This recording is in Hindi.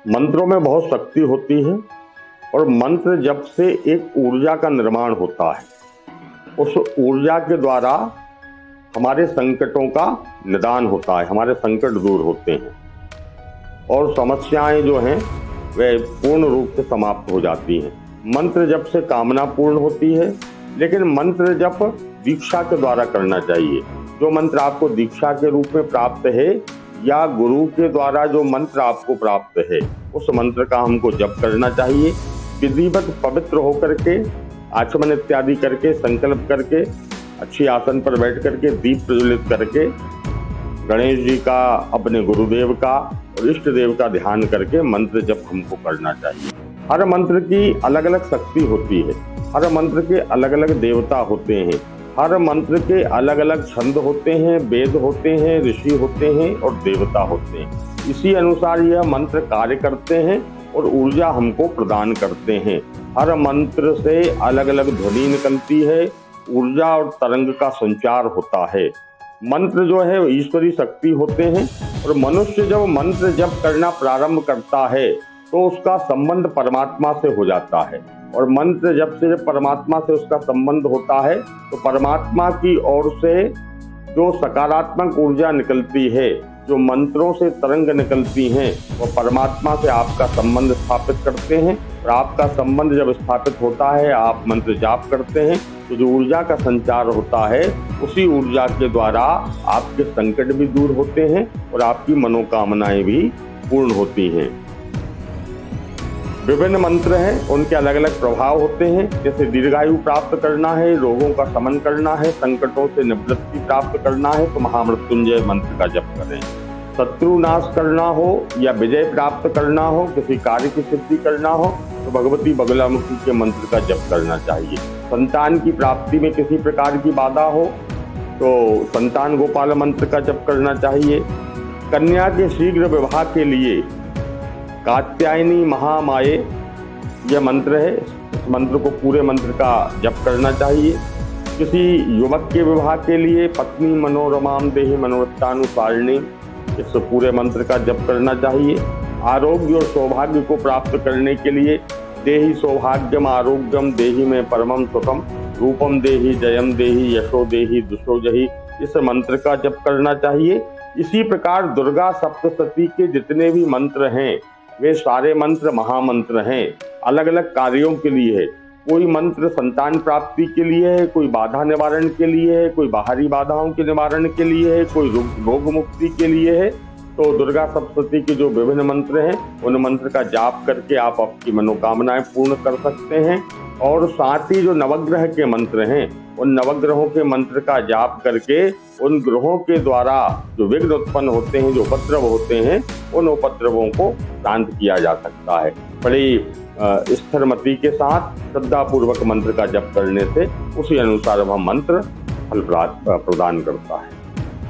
मंत्रों में बहुत शक्ति होती है और मंत्र जप से एक ऊर्जा का निर्माण होता है। उस ऊर्जा के द्वारा हमारे संकटों का निदान होता है, हमारे संकट दूर होते हैं और समस्याएं जो हैं वे पूर्ण रूप से समाप्त हो जाती हैं। मंत्र जप से कामना पूर्ण होती है, लेकिन मंत्र जप दीक्षा के द्वारा करना चाहिए। जो मंत्र आपको दीक्षा के रूप में प्राप्त है या गुरु के द्वारा जो मंत्र आपको प्राप्त है, उस मंत्र का हमको जप करना चाहिए। विधिवत पवित्र होकर के आचमन इत्यादि करके, संकल्प करके, अच्छी आसन पर बैठ करके, दीप प्रज्वलित करके गणेश जी का, अपने गुरुदेव का और इष्ट देव का ध्यान करके मंत्र जप हमको करना चाहिए। हर मंत्र की अलग अलग शक्ति होती है, हर मंत्र के अलग अलग देवता होते हैं, हर मंत्र के अलग अलग छंद होते हैं, वेद होते हैं, ऋषि होते हैं और देवता होते हैं। इसी अनुसार यह मंत्र कार्य करते हैं और ऊर्जा हमको प्रदान करते हैं। हर मंत्र से अलग अलग ध्वनि निकलती है, ऊर्जा और तरंग का संचार होता है। मंत्र जो है ईश्वरी शक्ति होते हैं और मनुष्य जब मंत्र जप करना प्रारंभ करता है तो उसका संबंध परमात्मा से हो जाता है और मंत्र जप से जब परमात्मा से उसका संबंध होता है तो परमात्मा की ओर से जो सकारात्मक ऊर्जा निकलती है, जो मंत्रों से तरंग निकलती हैं, वो परमात्मा से आपका संबंध स्थापित करते हैं और आपका संबंध जब स्थापित होता है, आप मंत्र जाप करते हैं तो जो ऊर्जा का संचार होता है, उसी ऊर्जा के द्वारा आपके संकट भी दूर होते हैं और आपकी मनोकामनाएं भी पूर्ण होती हैं। विभिन्न मंत्र हैं, उनके अलग अलग प्रभाव होते हैं। जैसे दीर्घायु प्राप्त करना है, रोगों का शमन करना है, संकटों से निवृत्ति प्राप्त करना है तो महामृत्युंजय मंत्र का जप करें। शत्रु नाश करना हो या विजय प्राप्त करना हो, किसी कार्य की सिद्धि करना हो तो भगवती बगलामुखी के मंत्र का जप करना चाहिए। संतान की प्राप्ति में किसी प्रकार की बाधा हो तो संतान गोपाल मंत्र का जप करना चाहिए। कन्या के शीघ्र विवाह के लिए कात्यायनी महामाये यह मंत्र है, इस मंत्र को पूरे मंत्र का जप करना चाहिए। किसी युवक के विवाह के लिए पत्नी मनोरमाम देहि मनोरथानुसारिणी, इस पूरे मंत्र का जप करना चाहिए। आरोग्य और सौभाग्य को प्राप्त करने के लिए देहि सौभाग्यम आरोग्यम देहि में परमम सुखम रूपम देहि जयम देहि यशो देहि दुषो जहि, इस मंत्र का जप करना चाहिए। इसी प्रकार दुर्गा सप्तशती के जितने भी मंत्र हैं वे सारे मंत्र महामंत्र हैं, अलग अलग कार्यों के लिए है। कोई मंत्र संतान प्राप्ति के लिए है, कोई बाधा निवारण के लिए है, कोई बाहरी बाधाओं के निवारण के लिए है, कोई रोग मुक्ति के लिए है। तो दुर्गा सप्तशती के जो विभिन्न मंत्र हैं उन मंत्र का जाप करके आप आपकी मनोकामनाएं पूर्ण कर सकते हैं। और साथ ही जो नवग्रह के मंत्र हैं उन नवग्रहों के मंत्र का जाप करके उन ग्रहों के द्वारा जो विघ्न उत्पन्न होते हैं, जो उपद्रव होते हैं, उन उपद्रवों को शांत किया जा सकता है। बड़ी स्थिरमति के साथ श्रद्धापूर्वक मंत्र का जप करने से उसी अनुसार वह मंत्र फल प्रदान करता है।